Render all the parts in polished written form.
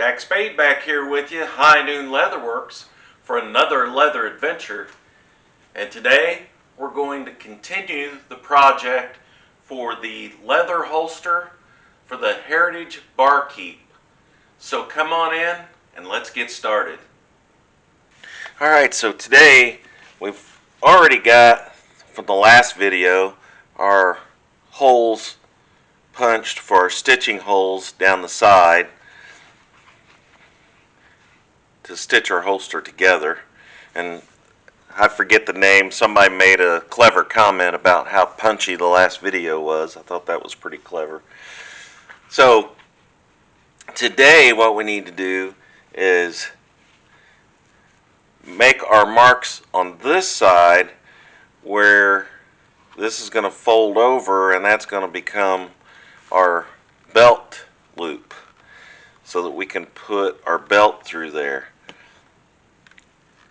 Jack Spade back here with you, High Noon Leatherworks, for another leather adventure. And today we're going to continue the project for the leather holster for the Heritage Barkeep. So come on in and let's get started. Alright, so today we've already got, from the last video, our holes punched for our stitching holes down the side to stitch our holster together. And I forget the name, somebody made a clever comment about how punchy the last video was. I thought that was pretty clever. So today what we need to do is make our marks on this side where this is going to fold over, and that's going to become our belt loop so that we can put our belt through there.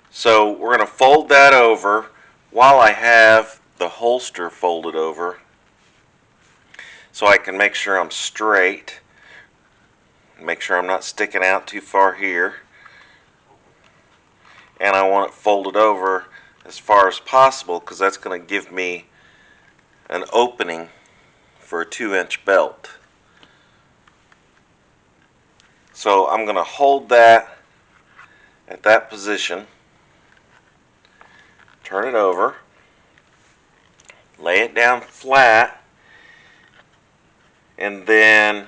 So we're going to fold that over while I have the holster folded over, so I can make sure I'm straight, make sure I'm not sticking out too far here, and I want it folded over as far as possible because that's going to give me an opening for a 2-inch belt. So I'm going to hold that at that position, turn it over, lay it down flat, and then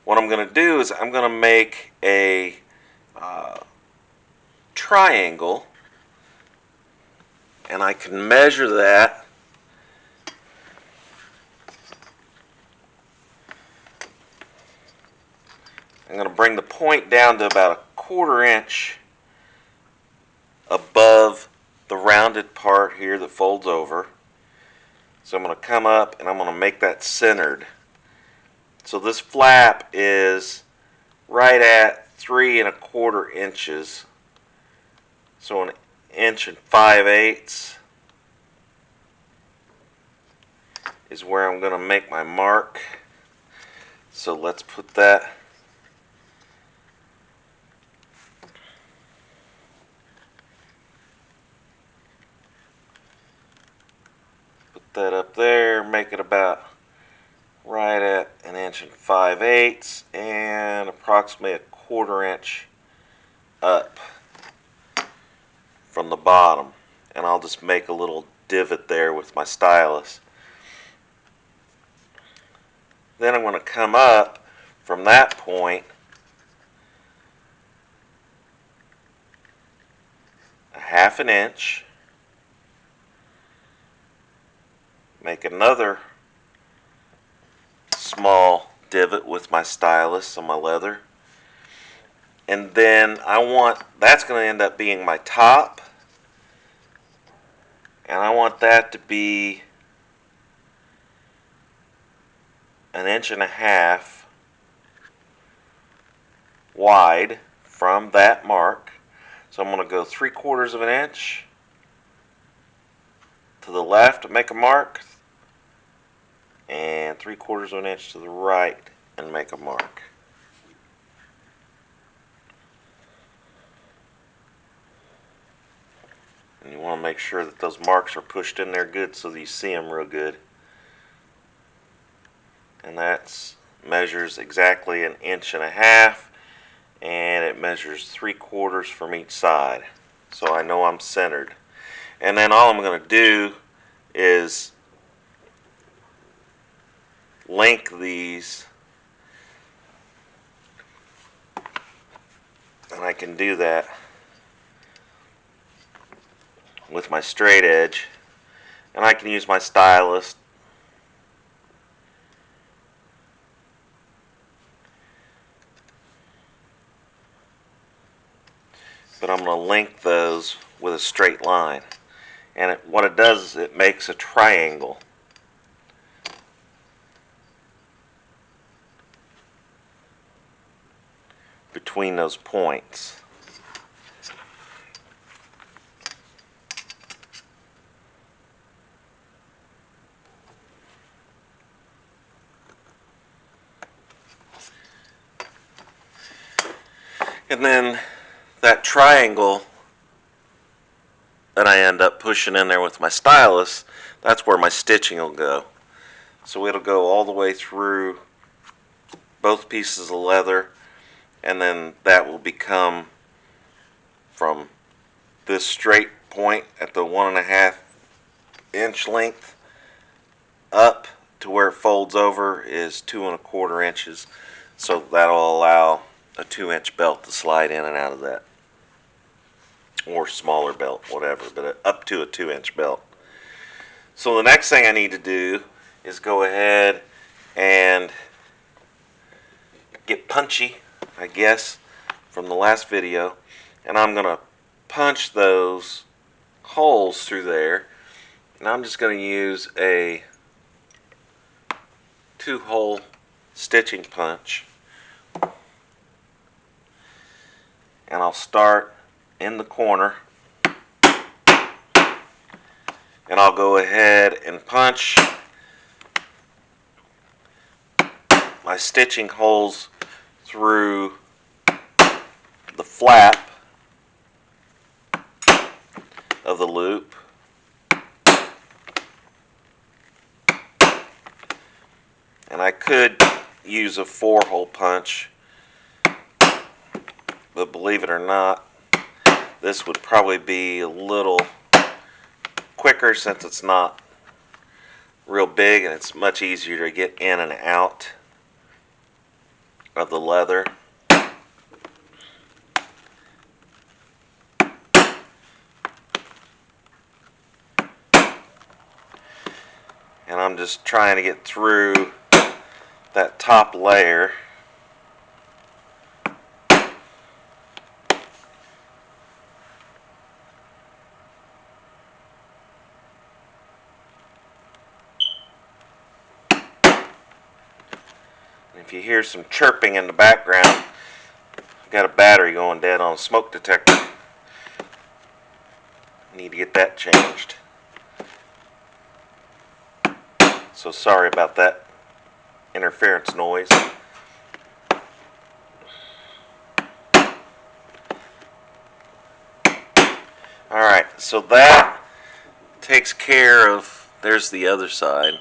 what I'm going to do is I'm going to make a triangle, and I can measure that. I'm going to bring the point down to about a 1/4 inch above the rounded part here that folds over. So I'm going to come up and I'm going to make that centered. So this flap is right at 3 1/4 inches. So 1 5/8 inches is where I'm going to make my mark. So let's put that up there, make it about right at 1 5/8 inches and approximately a 1/4 inch up from the bottom. And I'll just make a little divot there with my stylus. Then I'm going to come up from that point a 1/2 inch, make another small divot with my stylus on my leather, and then that's going to end up being my top, and I want that to be 1.5 inches wide from that mark. So I'm going to go 3/4 of an inch to the left to make a mark, and 3/4 of an inch to the right and make a mark. And you want to make sure that those marks are pushed in there good so that you see them real good. And that measures exactly 1.5 inches, and it measures 3/4 from each side. So I know I'm centered. And then all I'm going to do is link these, and I can do that with my straight edge, and I can use my stylus but I'm going to link those with a straight line, and what it does is it makes a triangle. Between those points. And then that triangle that I end up pushing in there with my stylus, that's where my stitching will go. So it'll go all the way through both pieces of leather, and then that will become from this straight point at the 1.5 inch length up to where it folds over is 2.25 inches. So that'll allow a 2-inch belt to slide in and out of that, or smaller belt, whatever, but up to a 2-inch belt. So the next thing I need to do is go ahead and get punchy, I guess, from the last video, and I'm going to punch those holes through there, and I'm just going to use a 2-hole stitching punch, and I'll start in the corner, and I'll go ahead and punch my stitching holes through the flap of the loop, and I could use a 4-hole punch, but believe it or not, this would probably be a little quicker since it's not real big and it's much easier to get in and out of the leather. And I'm just trying to get through that top layer. If you hear some chirping in the background, I've got a battery going dead on a smoke detector. Need to get that changed. So sorry about that interference noise. Alright, so that takes care of, there's the other side.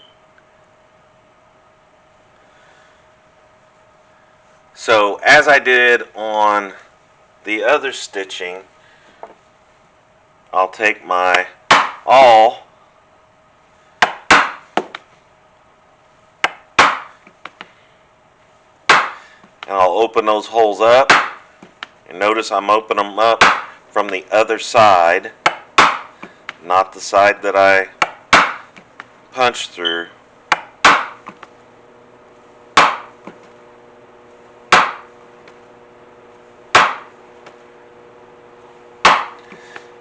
So as I did on the other stitching, I'll take my awl and I'll open those holes up, and notice I'm opening them up from the other side, not the side that I punched through.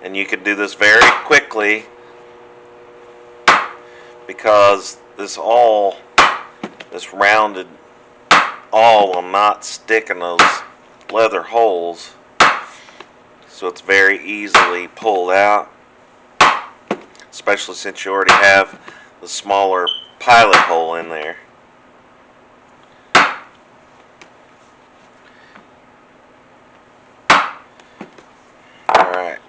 And you can do this very quickly because this awl, this rounded awl, will not stick in those leather holes, so it's very easily pulled out, especially since you already have the smaller pilot hole in there. Alright,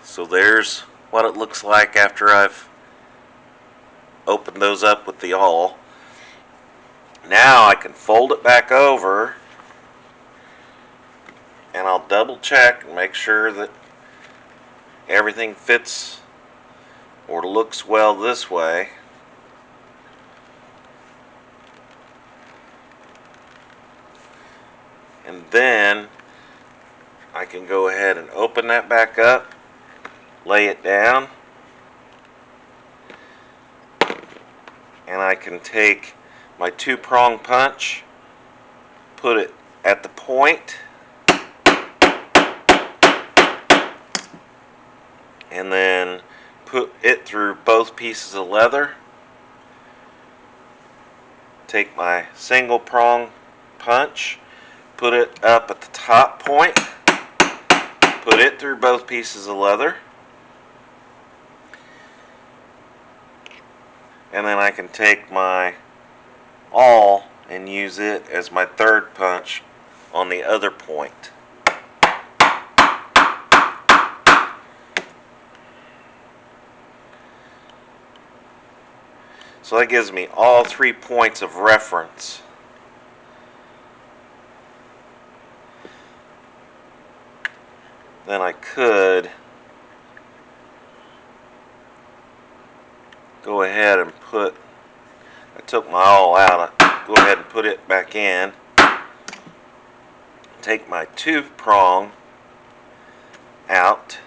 so there's what it looks like after I've opened those up with the awl. Now I can fold it back over, and I'll double check and make sure that everything fits or looks well this way. And then I can go ahead and open that back up, lay it down, and I can take my 2-prong punch, put it at the point, and then put it through both pieces of leather. Take my single prong punch, put it up at the top point, put it through both pieces of leather, and then I can take my awl and use it as my 3rd punch on the other point. So that gives me all 3 points of reference. Then I could go ahead and put, I took my awl out, I go ahead and put it back in. Take my 2-prong out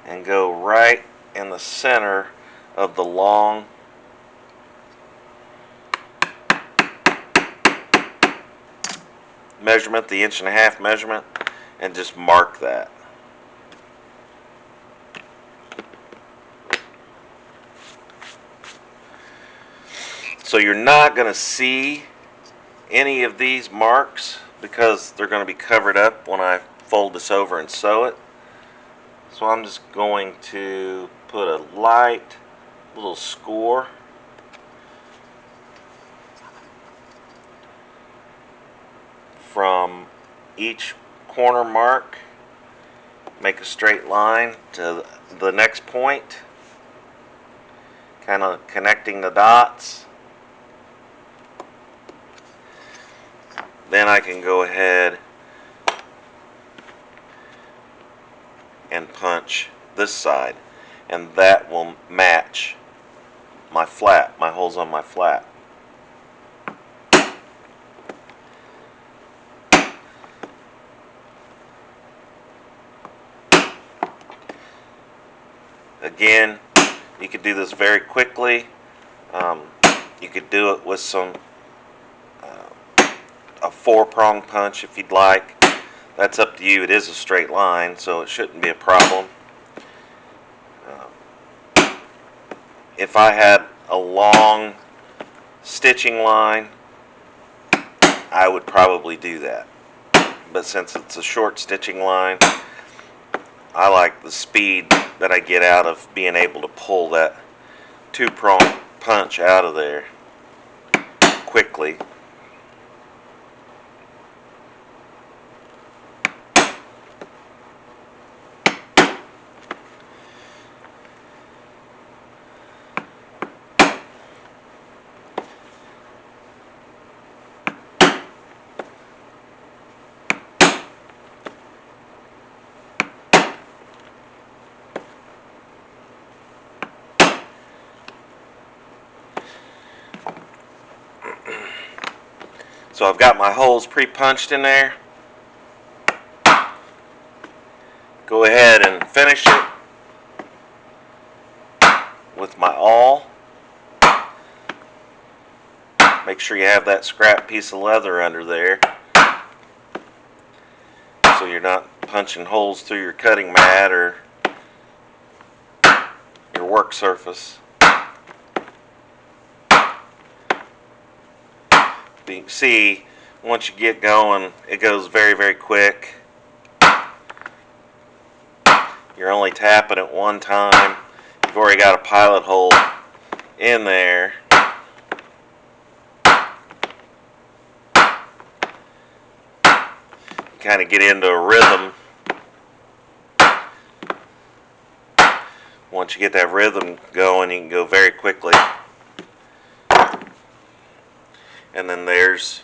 and go right in the center of the long measurement, the 1.5-inch measurement, and just mark that. So you're not going to see any of these marks because they're going to be covered up when I fold this over and sew it. So I'm just going to put a light little score from each corner mark, make a straight line to the next point, kind of connecting the dots. Then I can go ahead and punch this side, and that will match my flat, my holes on my flat. Again, you could do this very quickly. You could do it with some a 4-prong punch if you'd like. That's up to you. It is a straight line, so it shouldn't be a problem. If I had a long stitching line, I would probably do that. But since it's a short stitching line, I like the speed that I get out of being able to pull that 2-prong punch out of there quickly. So I've got my holes pre-punched in there. Go ahead and finish it with my awl. Make sure you have that scrap piece of leather under there so you're not punching holes through your cutting mat or your work surface. You can see once you get going, it goes very, very quick. You're only tapping at one time. You've already got a pilot hole in there. You kind of get into a rhythm. Once you get that rhythm going, you can go very quickly. And then there's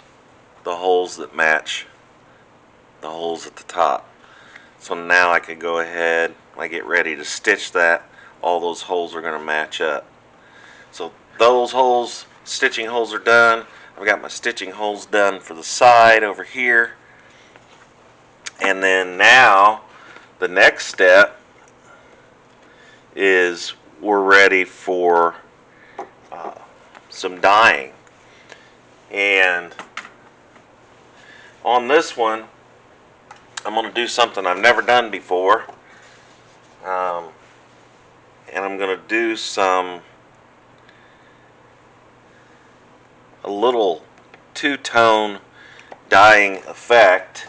the holes that match the holes at the top. So now I can go ahead, when I get ready to stitch that, all those holes are going to match up. So those holes, stitching holes are done. I've got my stitching holes done for the side over here. And then now the next step is we're ready for some dyeing. And on this one, I'm going to do something I've never done before. And I'm going to do a little 2-tone dyeing effect.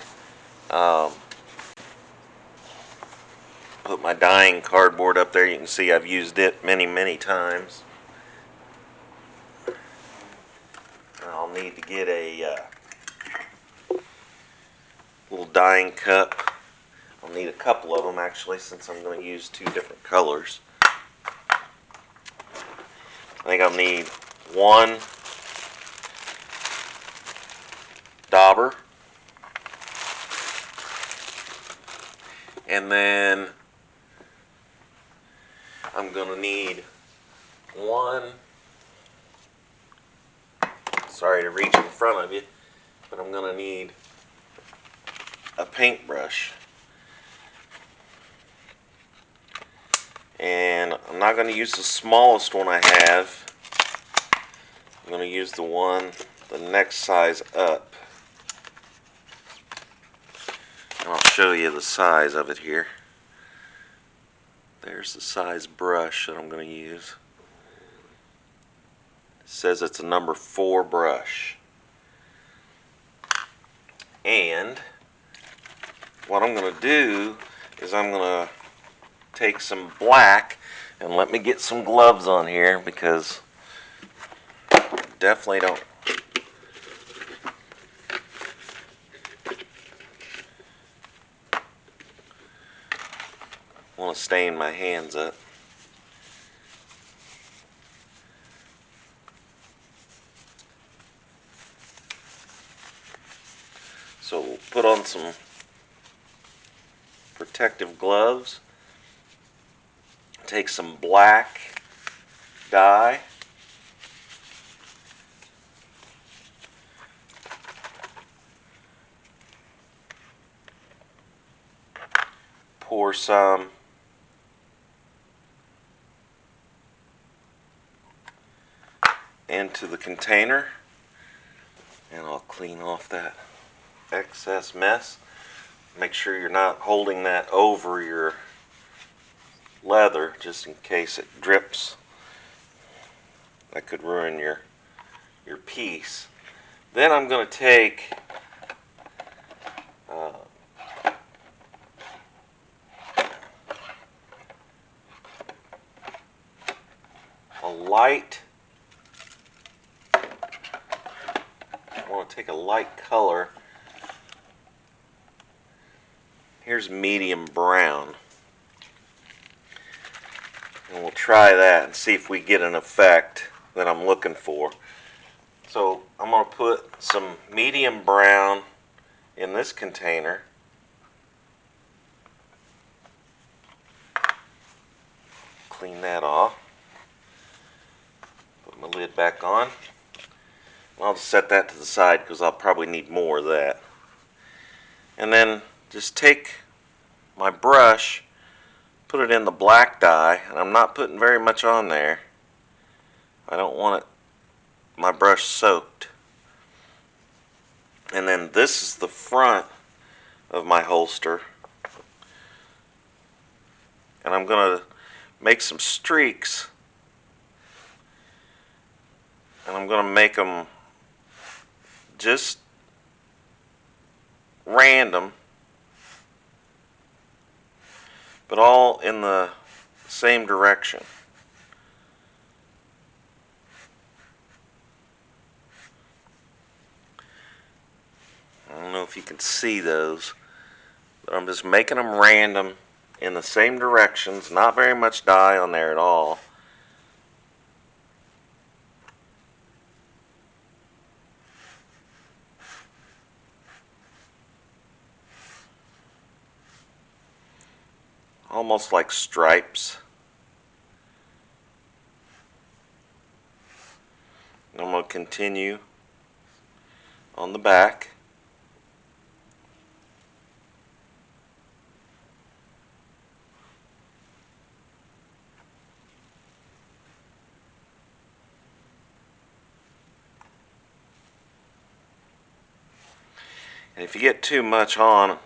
Put my dyeing cardboard up there. You can see I've used it many, many times. I'll need to get a little dyeing cup. I'll need a couple of them actually, since I'm going to use two different colors. I think I'll need one dauber, and then I'm going to need one, sorry to reach in front of you, but I'm going to need a paintbrush. And I'm not going to use the smallest one I have. I'm going to use the one the next size up. And I'll show you the size of it here. There's the size brush that I'm going to use. It says it's a number 4 brush. And what I'm going to do is I'm going to take some black, and let me get some gloves on here because I definitely don't want to stain my hands up. So we'll put on some protective gloves, take some black dye, pour some into the container, and I'll clean off that excess mess. Make sure you're not holding that over your leather, just in case it drips. That could ruin your piece. Then I'm going to take a light, I want to take a light color. Here's medium brown. And we'll try that and see if we get an effect that I'm looking for. So I'm going to put some medium brown in this container. Clean that off. Put my lid back on. I'll just set that to the side because I'll probably need more of that. And then just take my brush, put it in the black dye, and I'm not putting very much on there. I don't want my brush soaked. And then this is the front of my holster, and I'm going to make some streaks, and I'm going to make them just random, but all in the same direction. I don't know if you can see those, but I'm just making them random in the same directions, not very much dye on there at all. Almost like stripes. I'm going to continue on the back. And if you get too much on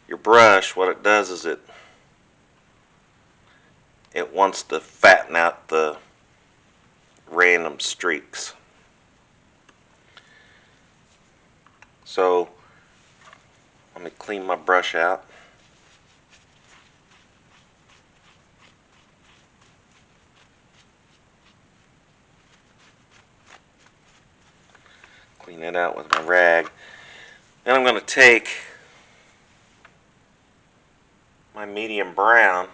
your brush, what it does is it wants to fatten out the random streaks. So let me clean my brush out. Clean it out with my rag. Then I'm going to take my medium brown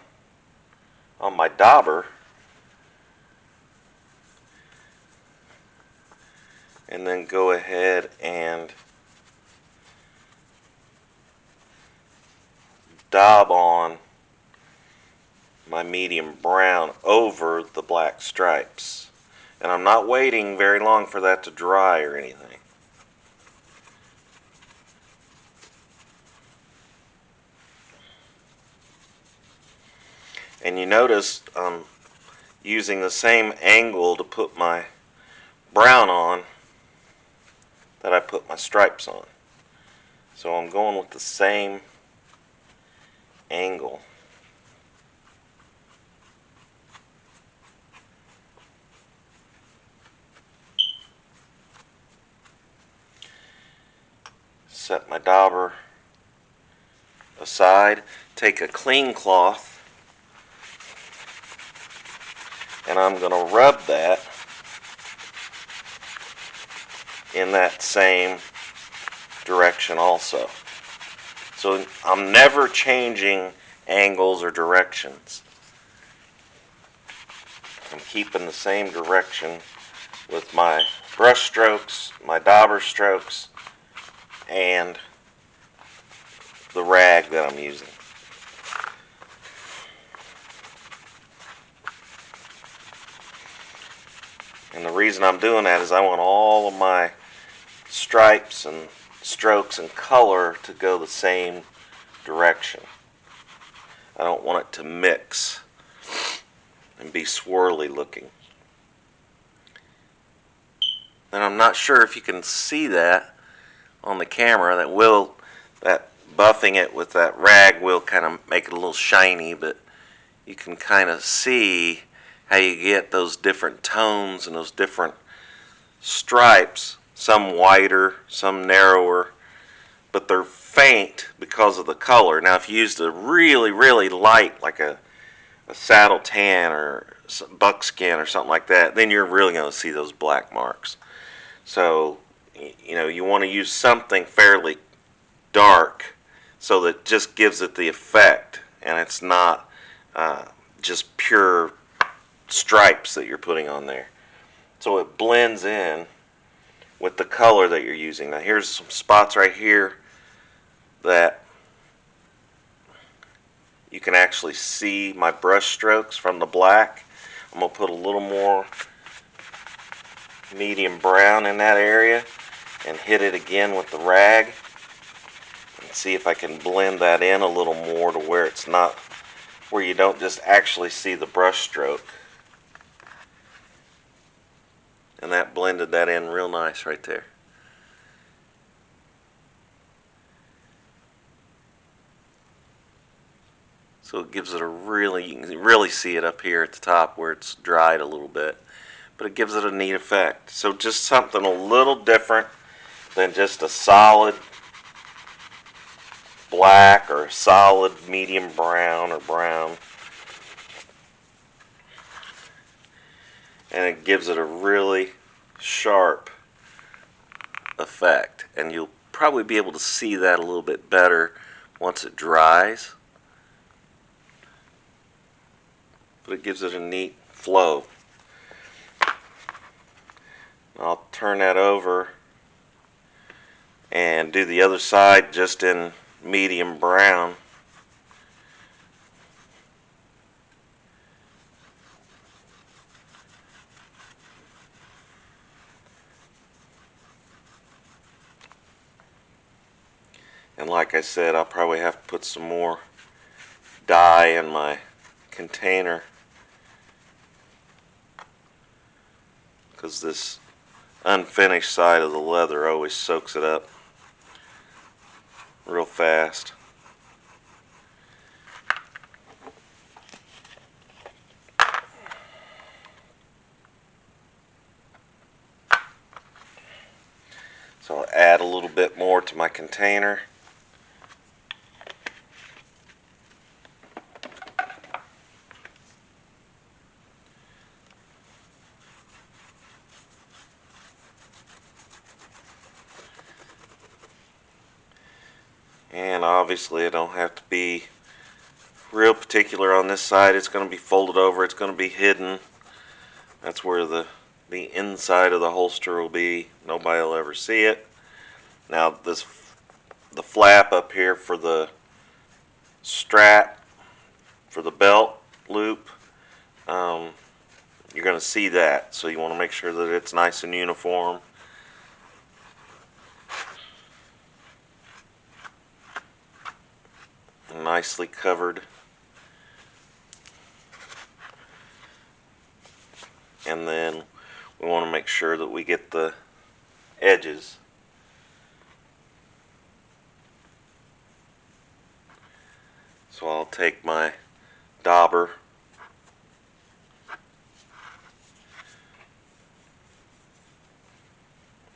on my dauber, and then go ahead and daub on my medium brown over the black stripes. And I'm not waiting very long for that to dry or anything. And you notice I'm using the same angle to put my brown on that I put my stripes on. So I'm going with the same angle. Set my dauber aside, take a clean cloth, and I'm going to rub that in that same direction also. So I'm never changing angles or directions. I'm keeping the same direction with my brush strokes, my dauber strokes, and the rag that I'm using. And the reason I'm doing that is I want all of my stripes and strokes and color to go the same direction. I don't want it to mix and be swirly looking. And I'm not sure if you can see that on the camera. That buffing it with that rag will kind of make it a little shiny, but you can kind of see how you get those different tones and those different stripes, some wider, some narrower, but they're faint because of the color. Now if you used a really light, like a saddle tan or buckskin or something like that, then you're really going to see those black marks. So you want to use something fairly dark so that just gives it the effect, and it's not just pure stripes that you're putting on there. So it blends in with the color that you're using. Now here's some spots right here that you can actually see my brush strokes from the black. I'm going to put a little more medium brown in that area and hit it again with the rag and see if I can blend that in a little more to where it's not, where you don't just actually see the brush stroke. And that blended that in real nice right there. So it gives it a really, you can really see it up here at the top where it's dried a little bit, but it gives it a neat effect. So just something a little different than just a solid black or a solid medium brown or brown. And it gives it a really sharp effect, and you'll probably be able to see that a little bit better once it dries, but it gives it a neat flow. I'll turn that over and do the other side just in medium brown. And like I said, I'll probably have to put some more dye in my container, because this unfinished side of the leather always soaks it up real fast. So I'll add a little bit more to my container. And obviously it don't have to be real particular on this side. It's going to be folded over. It's going to be hidden. That's where the inside of the holster will be. Nobody will ever see it. Now the flap up here for the strap for the belt loop, you're going to see that, so you want to make sure that it's nice and uniform. Nicely covered. And then we want to make sure that we get the edges. So I'll take my dauber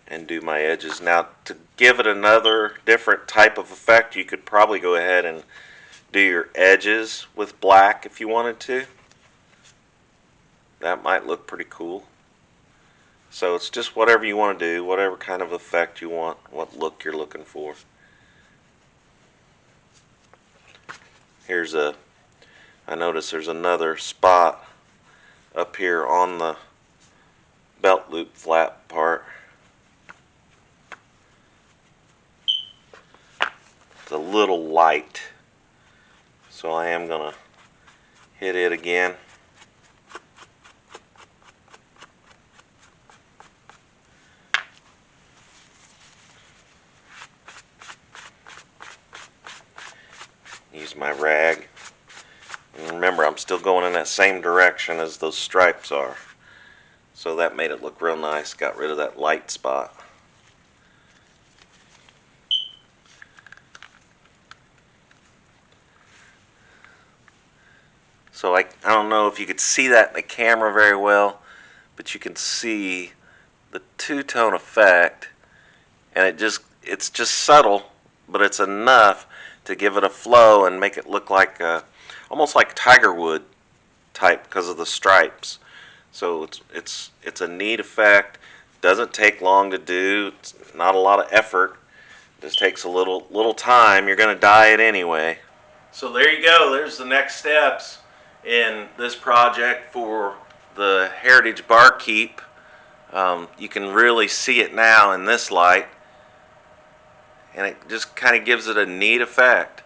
and do my edges. Now, to give it another different type of effect, you could probably go ahead and do your edges with black if you wanted to. That might look pretty cool. So it's just whatever you want to do, whatever kind of effect you want, what look you're looking for. I notice there's another spot up here on the belt loop flap part. It's a little light, so I am gonna hit it again. Use my rag. And remember, I'm still going in that same direction as those stripes are. So that made it look real nice. Got rid of that light spot. So I don't know if you could see that in the camera very well, but you can see the two-tone effect, and it's just subtle, but it's enough to give it a flow and make it look like almost like tiger wood type because of the stripes. So it's a neat effect. Doesn't take long to do. It's not a lot of effort. It just takes a little time. You're going to dye it anyway. So there you go. There's the next steps in this project for the Heritage Barkeep. You can really see it now in this light, and it just kind of gives it a neat effect.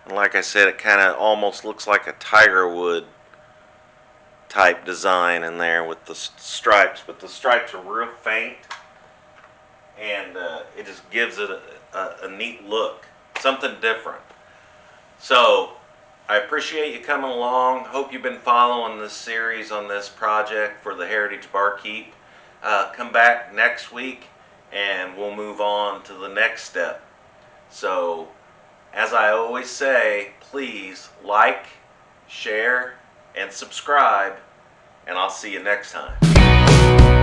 And like I said, it kind of almost looks like a tiger wood type design in there with the stripes, but the stripes are real faint, and it just gives it a neat look, something different. So I appreciate you coming along. Hope you've been following this series on this project for the Heritage Barkeep. Come back next week and we'll move on to the next step. So as I always say, please like, share, and subscribe, and I'll see you next time.